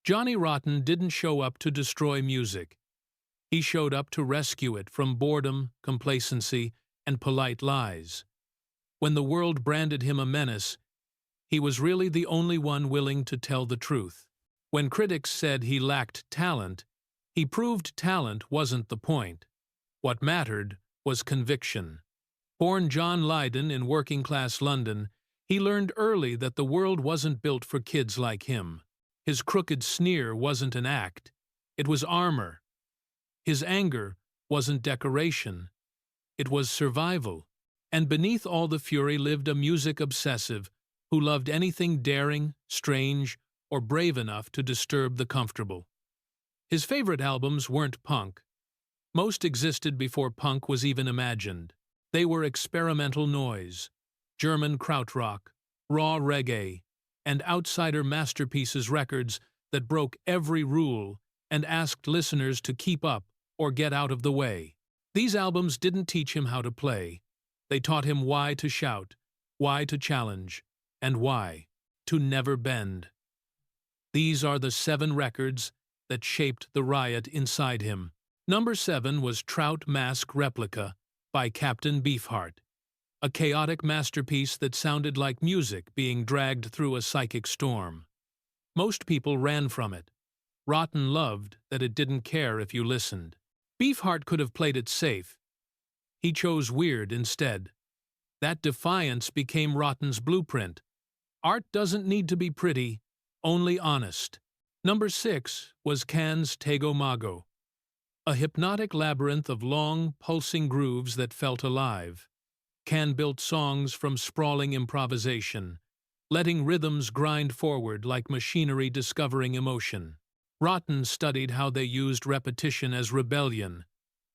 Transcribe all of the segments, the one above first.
Johnny Rotten didn't show up to destroy music. He showed up to rescue it from boredom, complacency, and polite lies. When the world branded him a menace, he was really the only one willing to tell the truth. When critics said he lacked talent, he proved talent wasn't the point. What mattered was conviction. Born John Lydon in working-class London, he learned early that the world wasn't built for kids like him. His crooked sneer wasn't an act. It was armor. His anger wasn't decoration. It was survival. And beneath all the fury lived a music obsessive who loved anything daring, strange, or brave enough to disturb the comfortable. His favorite albums weren't punk. Most existed before punk was even imagined. They were experimental noise, German krautrock, raw reggae, and outsider masterpieces records that broke every rule and asked listeners to keep up or get out of the way. These albums didn't teach him how to play. They taught him why to shout, why to challenge, and why to never bend. These are the 7 records that shaped the riot inside him. Number 7 was Trout Mask Replica by Captain Beefheart, a chaotic masterpiece that sounded like music being dragged through a psychic storm. Most people ran from it. Rotten loved that it didn't care if you listened. Beefheart could have played it safe. He chose weird instead. That defiance became Rotten's blueprint. Art doesn't need to be pretty, only honest. Number 6 was Can's Tego Mago, a hypnotic labyrinth of long, pulsing grooves that felt alive. Can built songs from sprawling improvisation, letting rhythms grind forward like machinery discovering emotion. Rotten studied how they used repetition as rebellion,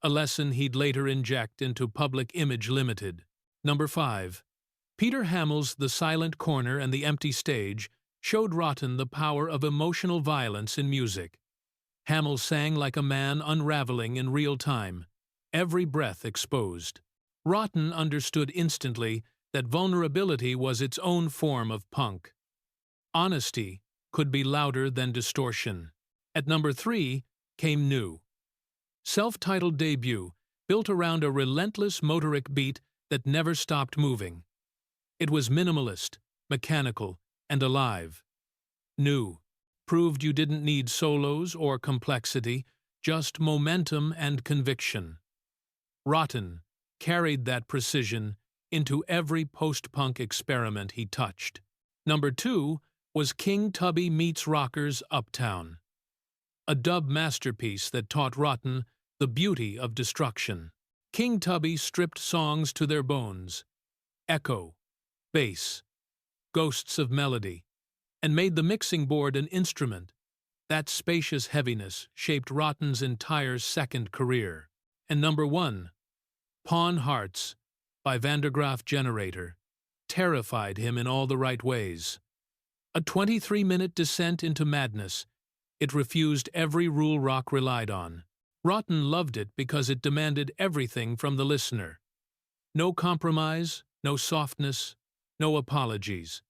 a lesson he'd later inject into Public Image Limited. Number 5. Peter Hamill's The Silent Corner and the Empty Stage showed Rotten the power of emotional violence in music. Hamill sang like a man unraveling in real time, every breath exposed. Rotten understood instantly that vulnerability was its own form of punk. Honesty could be louder than distortion. At number 3 came New. Self-titled debut, built around a relentless motoric beat that never stopped moving. It was minimalist, mechanical, and alive. New proved you didn't need solos or complexity, just momentum and conviction. Rotten carried that precision into every post-punk experiment he touched. Number 2 was King Tubby Meets Rockers' Uptown, a dub masterpiece that taught Rotten the beauty of destruction. King Tubby stripped songs to their bones, echo, bass, ghosts of melody, and made the mixing board an instrument. That spacious heaviness shaped Rotten's entire second career. And number 1, Pawn Hearts by Vandergraaf Generator, terrified him in all the right ways. A 23-minute descent into madness, it refused every rule rock relied on. Rotten loved it because it demanded everything from the listener. No compromise, no softness, no apologies.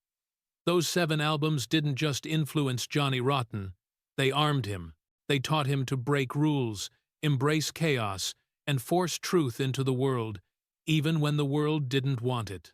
Those 7 albums didn't just influence Johnny Rotten, they armed him. They taught him to break rules, embrace chaos, and force truth into the world, even when the world didn't want it.